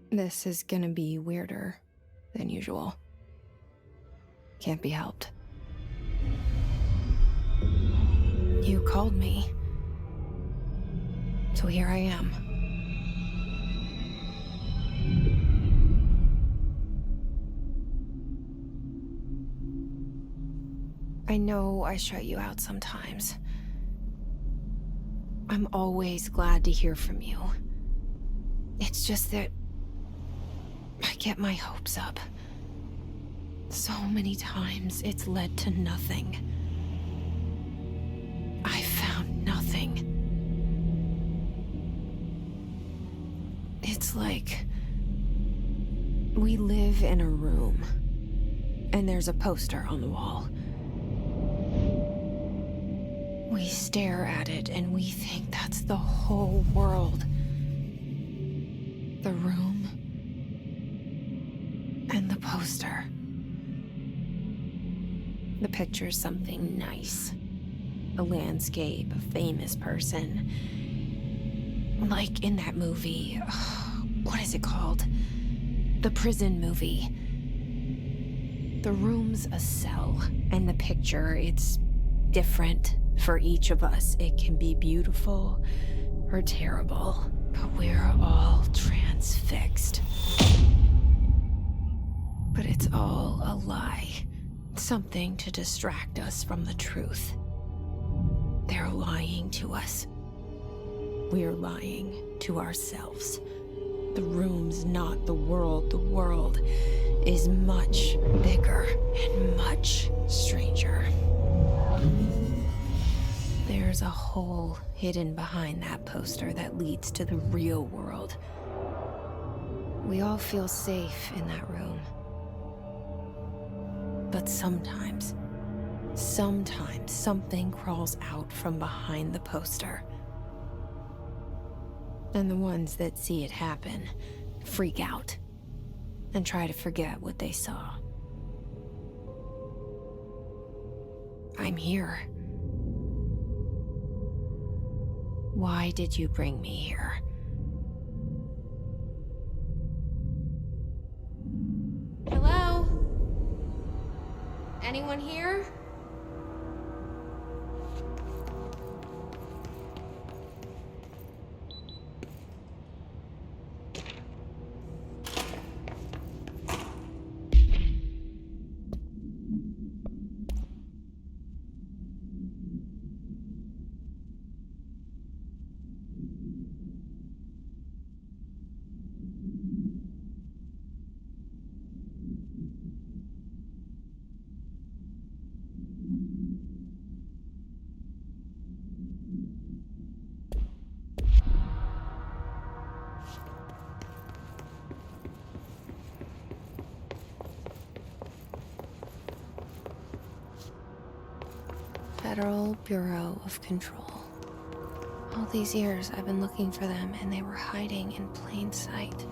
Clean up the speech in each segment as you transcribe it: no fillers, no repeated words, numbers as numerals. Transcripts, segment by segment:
This is gonna be weirder than usual. Can't be helped. You called me. So here I am. I know I shut you out sometimes. I'm always glad to hear from you. It's just that I get my hopes up. So many times it's led to nothing. I found nothing. It's like we live in a room, and there's a poster on the wall. We stare at it and we think that's the whole world. The room and the poster. The picture's something nice. A landscape, a famous person. Like in that movie, what is it called? The prison movie. The room's a cell, and the picture, it's different for each of us. It can be beautiful or terrible, but we're all transfixed. But it's all a lie. Something to distract us from the truth. They're lying to us. We're lying to ourselves. The room's not the world. The world is much bigger and much stranger. There's a hole hidden behind that poster that leads to the real world. We all feel safe in that room. But sometimes something crawls out from behind the poster. And the ones that see it happen freak out and try to forget what they saw. I'm here. Why did you bring me here? Hello? Anyone here? Federal Bureau of Control. All these years I've been looking for them, and they were hiding in plain sight.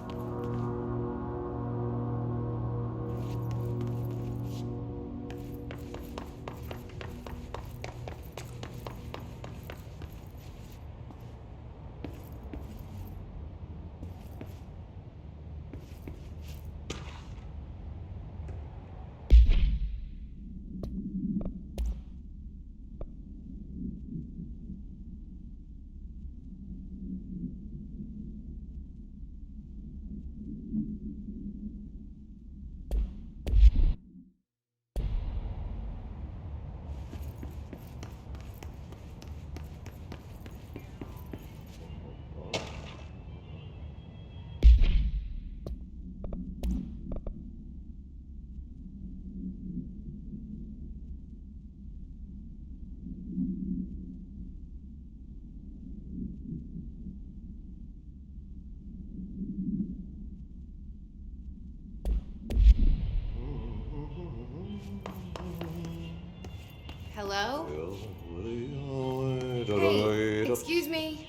Hello? Hey, excuse me.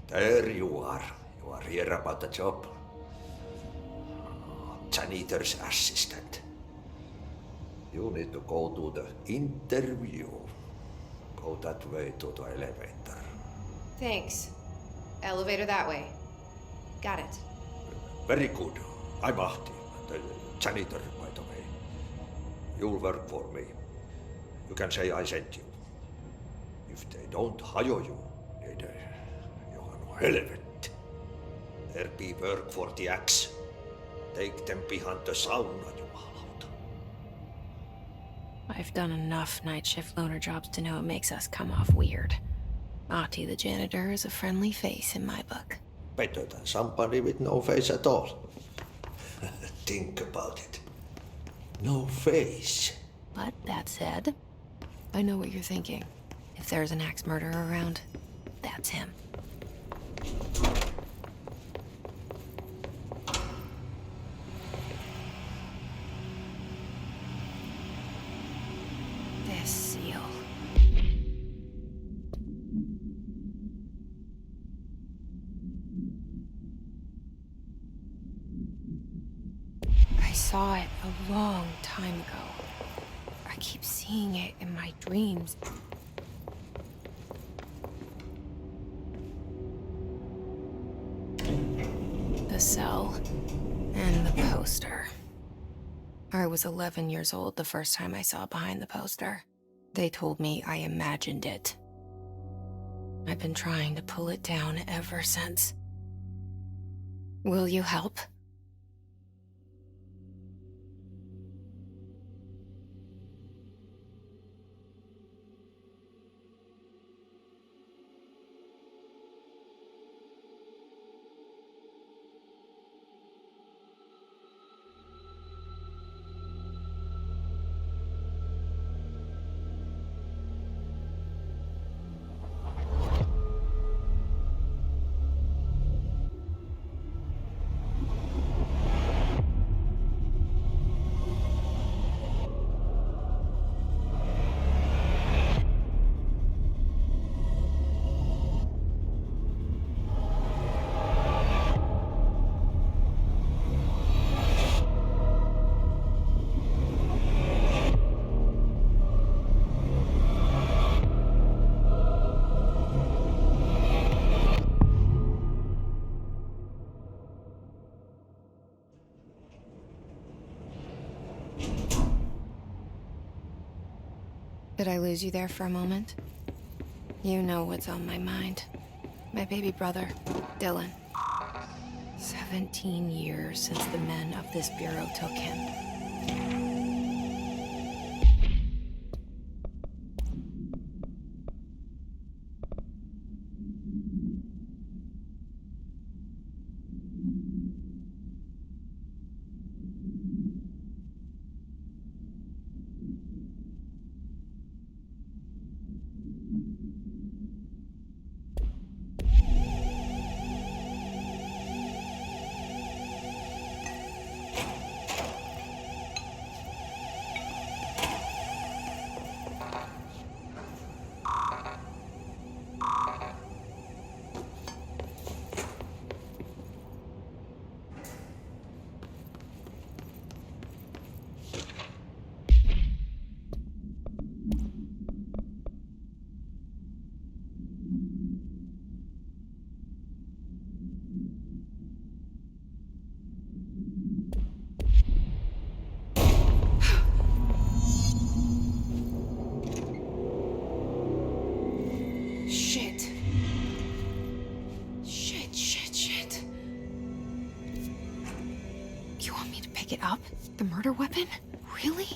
There you are. You are here about the job. Janitor's assistant. You need to go to the interview. Go that way to the elevator. Thanks. Elevator that way. Got it. Very good. I'm Ahti, the janitor, by the way. You'll work for me. You can say I sent you. If they don't hire you, niin johan on helvet. There be work for the axe. Take them behind the sauna, jumalauta. I've done enough night shift loner jobs to know it makes us come off weird. Ahti the janitor is a friendly face in my book. Better than somebody with no face at all. Think about it. No face. But that said, I know what you're thinking. If there's an axe murderer around, that's him. This seal. I saw it a long time ago. I keep seeing it in my dreams. The cell and the poster. I was 11 years old the first time I saw behind the poster. They told me I imagined it. I've been trying to pull it down ever since. Will you help? Did I lose you there for a moment? You know what's on my mind. My baby brother, Dylan. 17 years since the men of this bureau took him. Pick it up? The murder weapon? Really?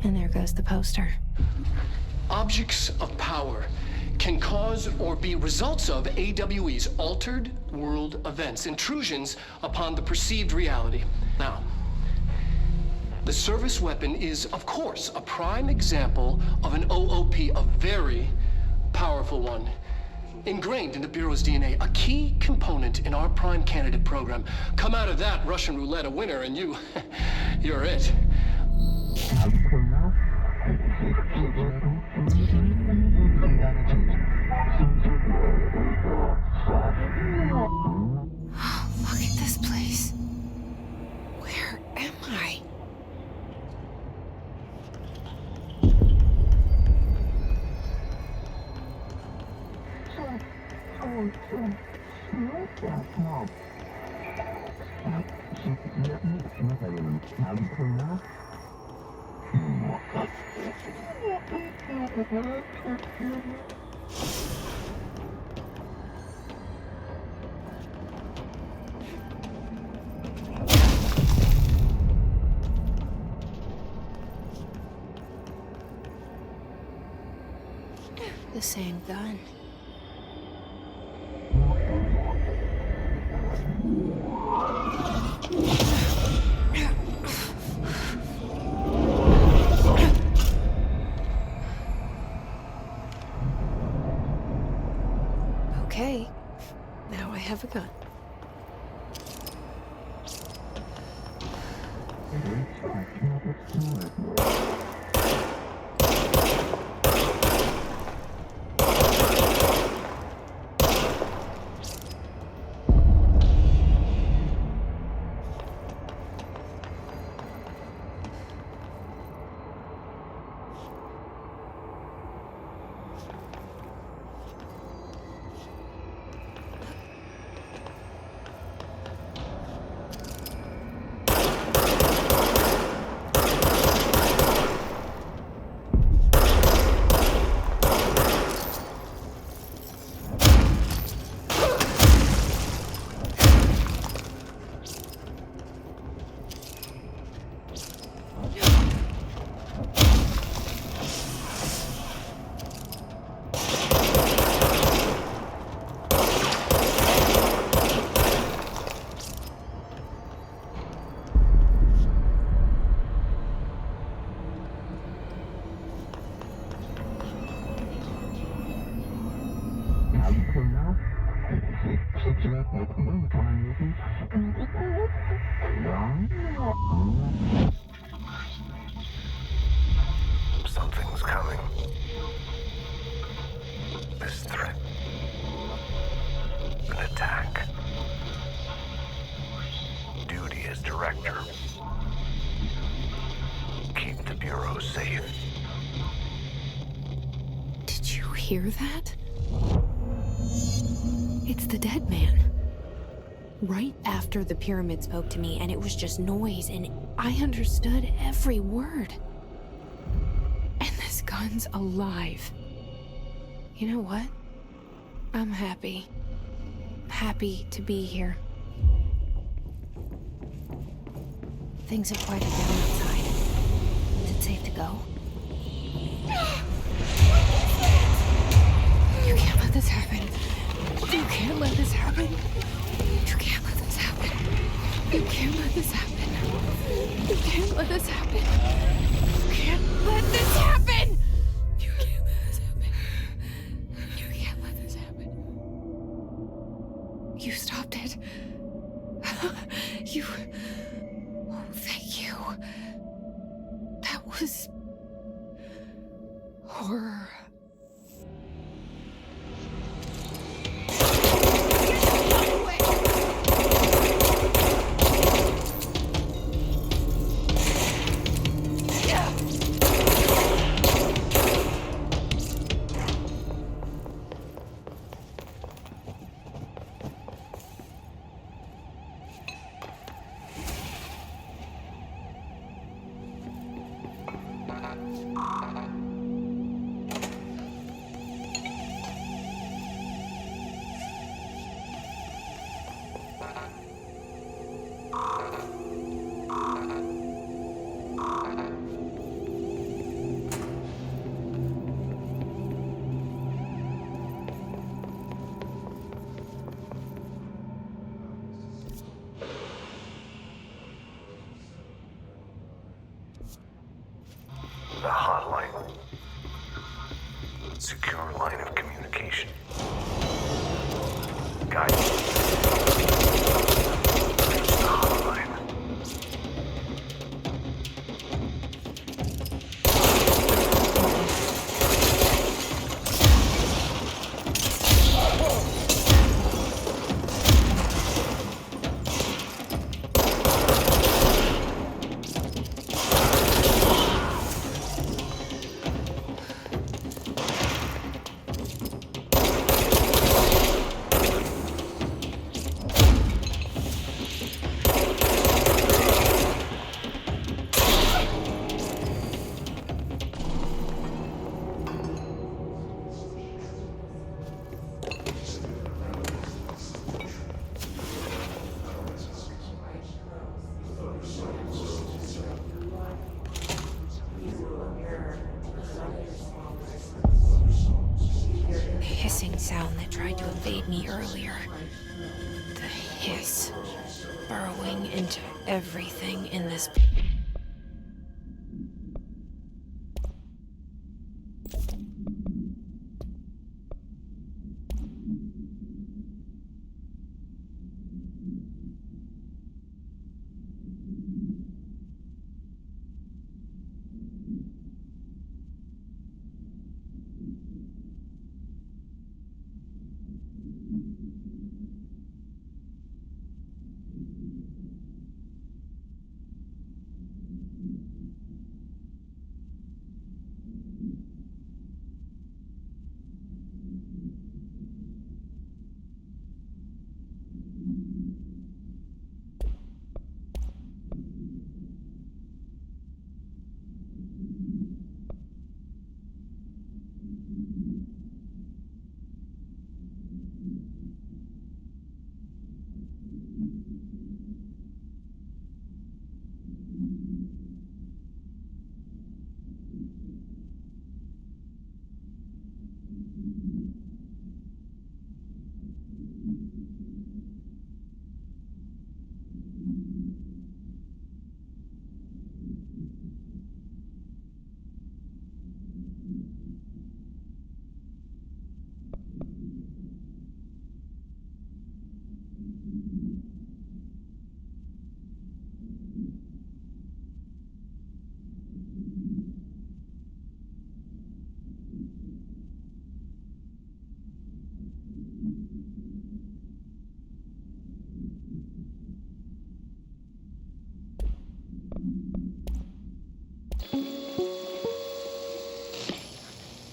And there goes the poster. Objects of power can cause or be results of AWE's altered world events, intrusions upon the perceived reality. Now, the service weapon is, of course, a prime example of an OOP, a very powerful one. Ingrained in the Bureau's DNA, a key component in our prime candidate program. Come out of that Russian roulette a winner and you're it. The same gun. Okay, now I have a gun. Something's coming. This threat. An attack. Duty as director. Keep the Bureau safe. Did you hear that? It's the dead man. Right after the pyramid spoke to me, and it was just noise, and I understood every word. And this gun's alive. You know what? I'm happy. Happy to be here. Things have quieted down outside. Is it safe to go? You can't let this happen. You can't let this happen. You can't let this happen. You can't let this happen. You can't let this happen. You can't let this happen. You can't let this happen. You can't let this happen. You stopped it. You... Oh, thank you. That was... horror. The hotline. Secure line of communication. Guidance. Reach the hotline. invade me earlier. The hiss, burrowing into everything in this.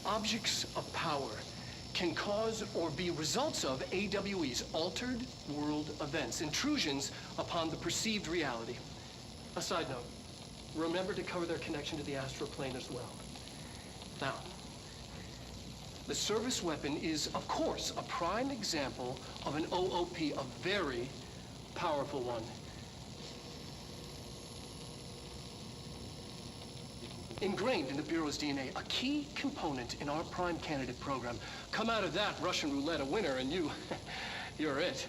Objects of power can cause or be results of AWE's altered world events, intrusions upon the perceived reality. A side note, remember to cover their connection to the astral plane as well. Now, the service weapon is, of course, a prime example of an OOP, a very powerful one. Ingrained in the Bureau's DNA, a key component in our prime candidate program. Come out of that Russian roulette a winner and you're it.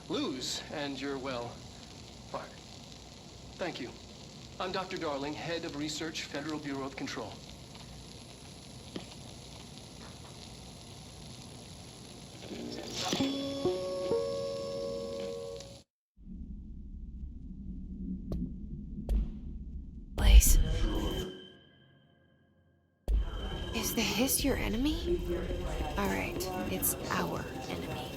Lose and you're, well, fired. Thank you. I'm Dr. Darling, Head of Research, Federal Bureau of Control. Place. Is the hiss your enemy? Alright, it's our enemy.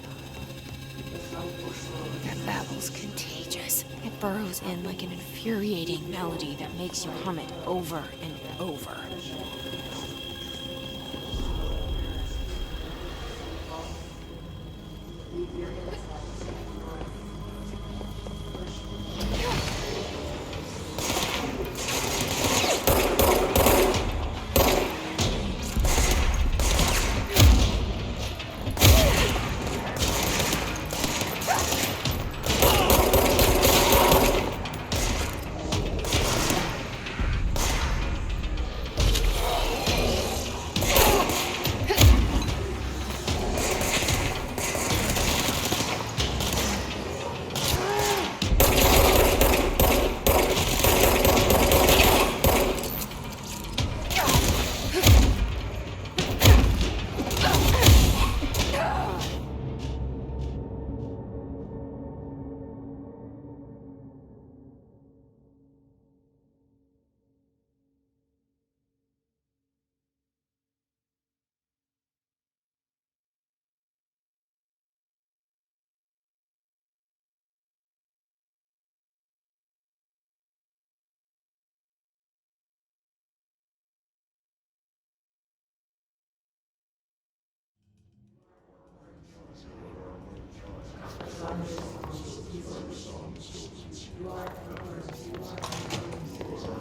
That babble's contagious. It burrows in like an infuriating melody that makes you hum it over and over.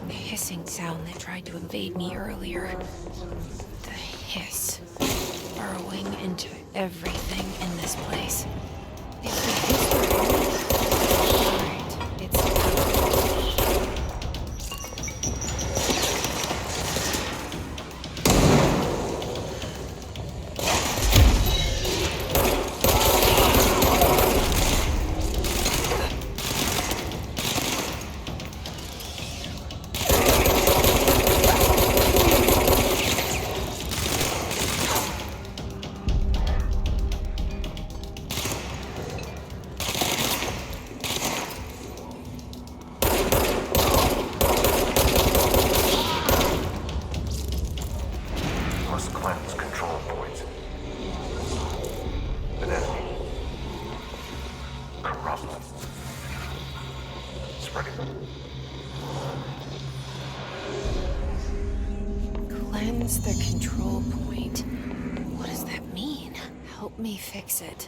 The hissing sound that tried to invade me earlier. The hiss, burrowing into everything in this place. Is the hiss your enemy? Alright, it's... Cleanse the control point. What does that mean? Help me fix it.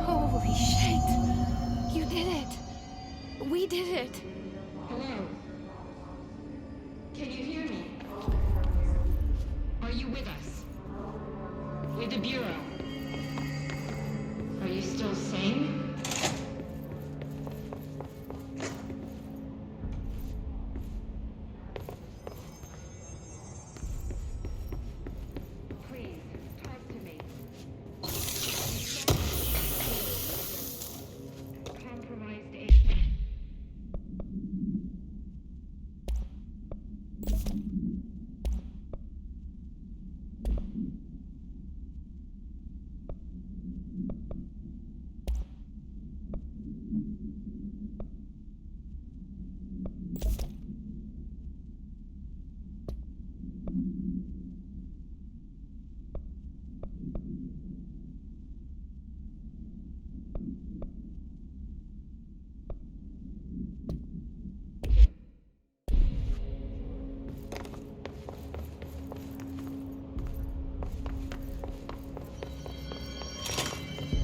Holy shit! You did it! We did it! Hello? Can you hear me? Are you with us? With the Bureau? Are you still sane? Please, talk to me. Compromised agent.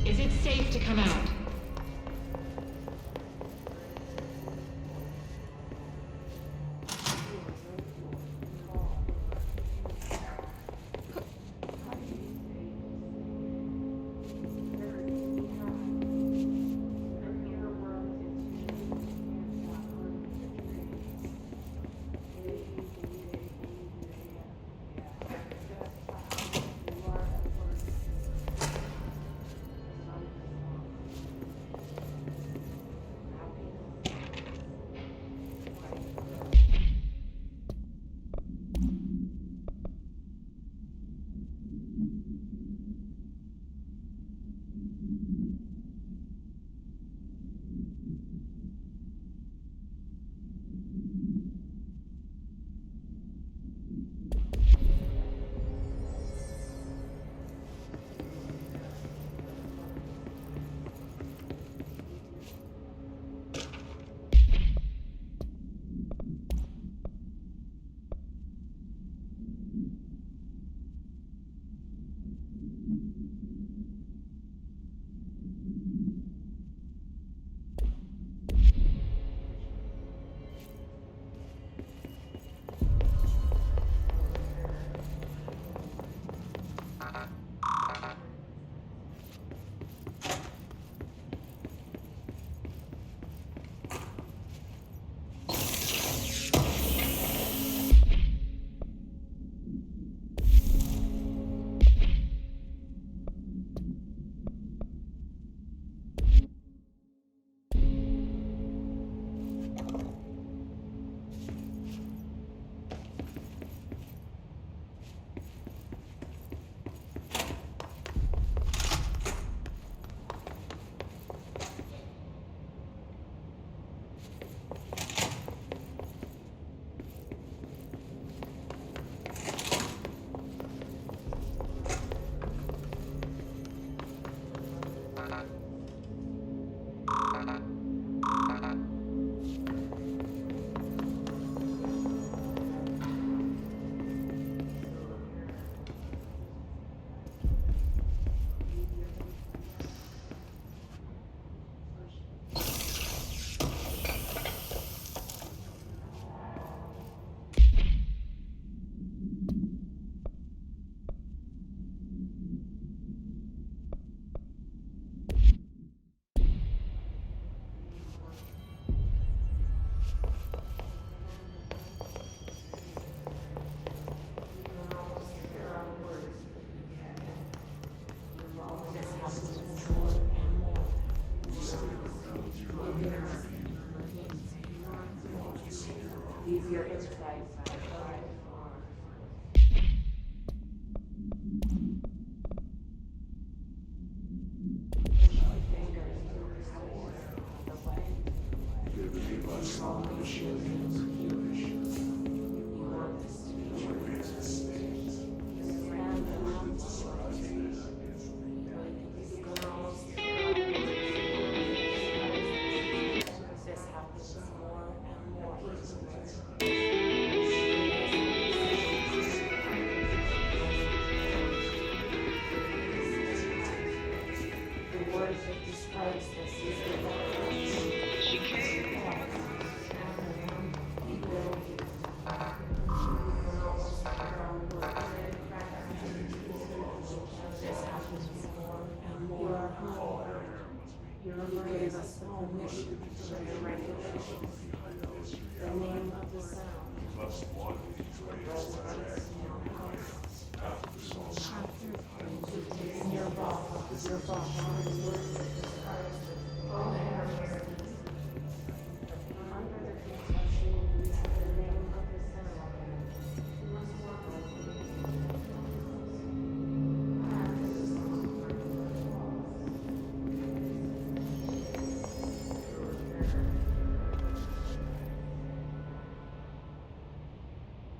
Is it safe to come out?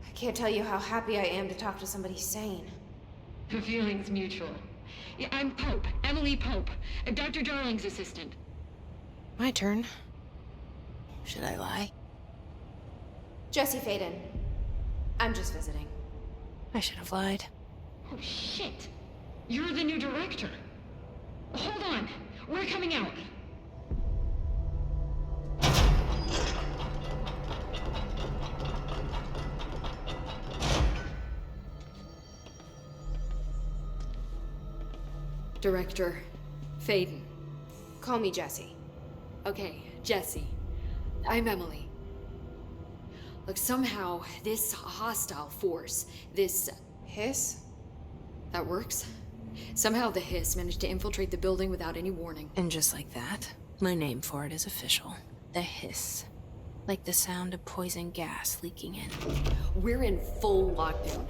I can't tell you how happy I am to talk to somebody sane. The feeling's mutual. Yeah, I'm Pope, Emily Pope, Dr. Darling's assistant. My turn. Should I lie? Jesse Faden. I'm just visiting. I should have lied. Oh, shit. You're the new director. Hold on. We're coming out. Director Faden. Call me Jesse. Okay, Jesse. I'm Emily. Look, somehow this hostile force, this... Hiss? That works? Somehow the hiss managed to infiltrate the building without any warning. And just like that, my name for it is official. The hiss. Like the sound of poison gas leaking in. We're in full lockdown.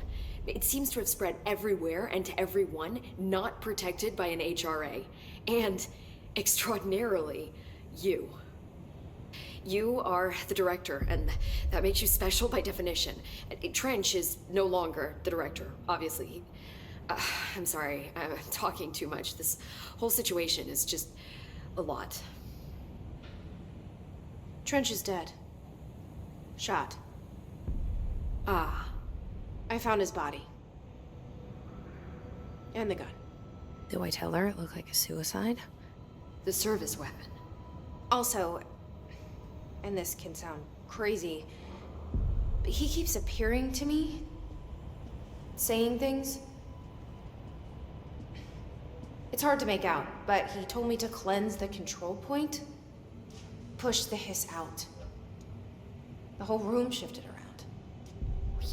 It seems to have spread everywhere and to everyone not protected by an HRA. And, extraordinarily, you. You are the director, and that makes you special by definition. Trench is no longer the director, obviously. I'm sorry, I'm talking too much. This whole situation is just a lot. Trench is dead. Shot. Ah. I found his body. And the gun. Do I tell her it looked like a suicide? The service weapon. Also, and this can sound crazy, but he keeps appearing to me, saying things. It's hard to make out, but he told me to cleanse the control point, push the hiss out. The whole room shifted around.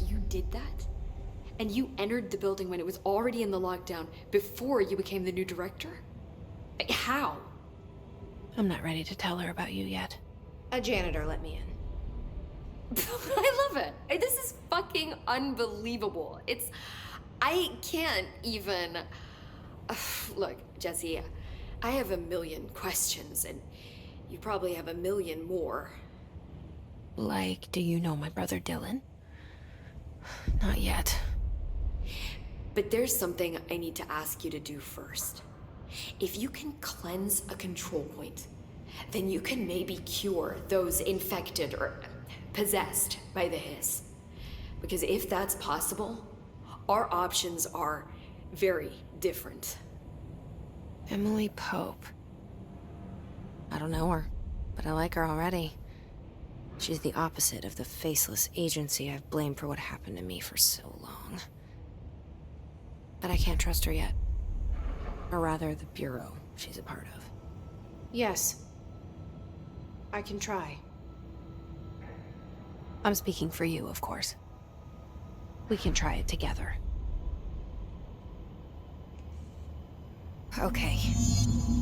You did that? And you entered the building when it was already in the lockdown before you became the new director? How? I'm not ready to tell her about you yet. A janitor let me in. I love it. This is fucking unbelievable. I can't even... Look, Jesse, I have a million questions, and you probably have a million more. Like, do you know my brother Dylan? Not yet. But there's something I need to ask you to do first. If you can cleanse a control point, then you can maybe cure those infected or possessed by the hiss. Because if that's possible, our options are very different. Emily Pope. I don't know her, but I like her already. She's the opposite of the faceless agency I've blamed for what happened to me for so long. But I can't trust her yet. Or rather, the bureau she's a part of. Yes. I can try. I'm speaking for you, of course. We can try it together. Okay.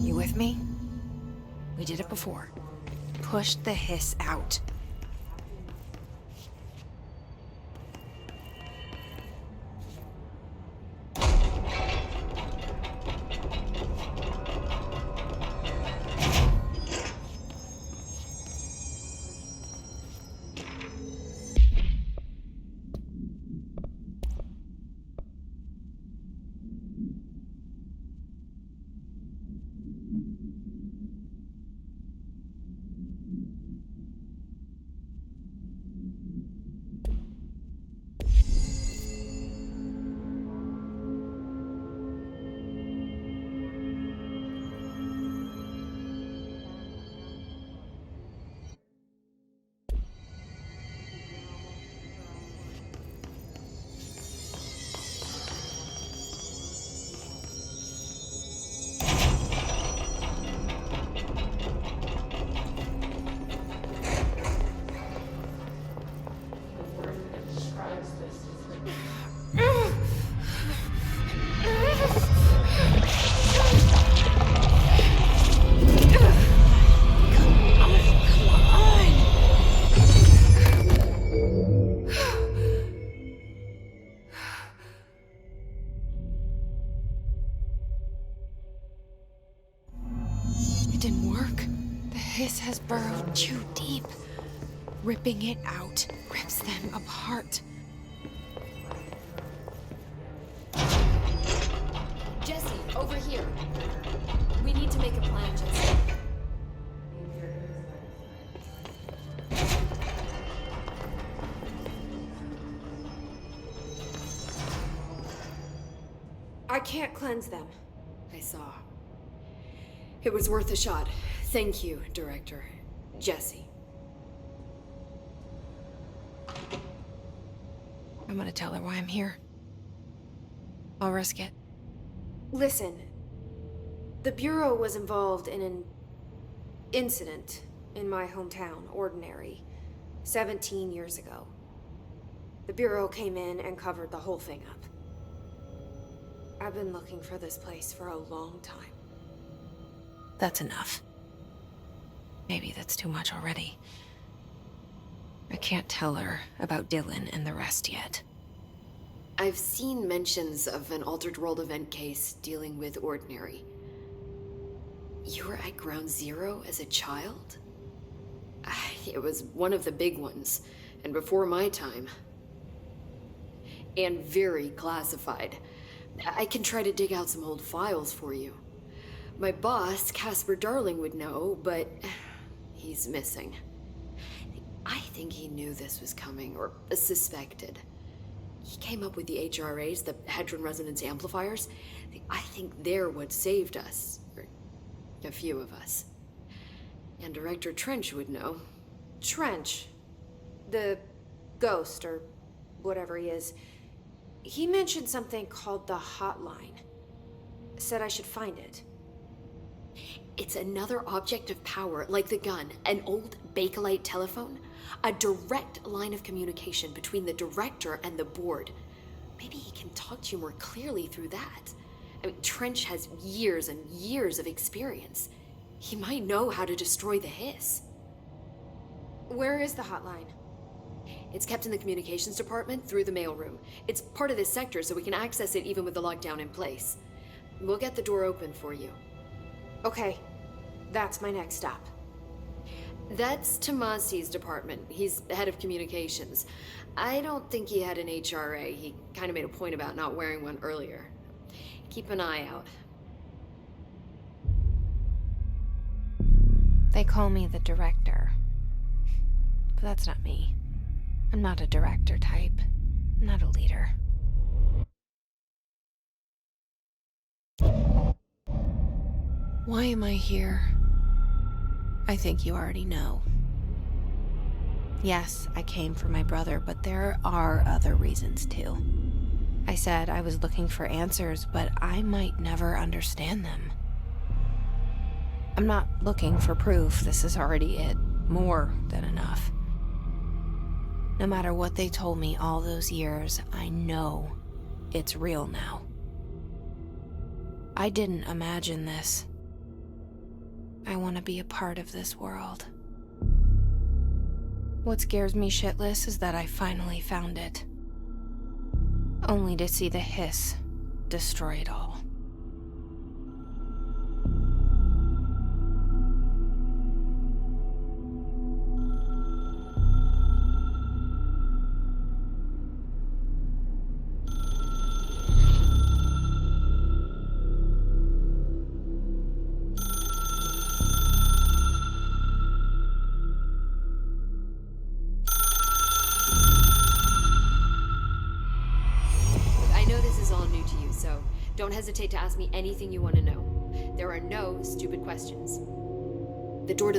You with me? We did it before. Push the hiss out. didn't work. The hiss has burrowed too deep. Ripping it out rips them apart. Jesse, over here. We need to make a plan, Jesse. I can't cleanse them. I saw. It was worth a shot. Thank you, Director. Jesse. I'm gonna tell her why I'm here. I'll risk it. Listen, the Bureau was involved in an incident in my hometown, Ordinary, 17 years ago. The Bureau came in and covered the whole thing up. I've been looking for this place for a long time. That's enough. Maybe that's too much already. I can't tell her about Dylan and the rest yet. I've seen mentions of an Altered World event case dealing with Ordinary. You were at Ground Zero as a child? It was one of the big ones, and before my time. And very classified. I can try to dig out some old files for you. My boss, Casper Darling, would know, but he's missing. I think he knew this was coming, or suspected. He came up with the HRAs, the Hadron Resonance Amplifiers. I think they're what saved us. Or a few of us. And Director Trench would know. Trench, the ghost, or whatever he is, he mentioned something called the Hotline. Said I should find it. It's another object of power, like the gun, an old Bakelite telephone. A direct line of communication between the director and the board. Maybe he can talk to you more clearly through that. I mean, Trench has years and years of experience. He might know how to destroy the hiss. Where is the hotline? It's kept in the communications department through the mailroom. It's part of this sector, so we can access it even with the lockdown in place. We'll get the door open for you. Okay, that's my next stop. That's Tomasi's department. He's head of communications. I don't think he had an HRA. He kind of made a point about not wearing one earlier. Keep an eye out. They call me the director. But that's not me. I'm not a director type. I'm not a leader. Why am I here? I think you already know. Yes, I came for my brother, but there are other reasons too. I said I was looking for answers, but I might never understand them. I'm not looking for proof. This is already it. More than enough. No matter what they told me all those years, I know it's real now. I didn't imagine this. I want to be a part of this world. What scares me shitless is that I finally found it. Only to see the hiss destroy it all. Don't hesitate to ask me anything you want to know. There are no stupid questions. The door to the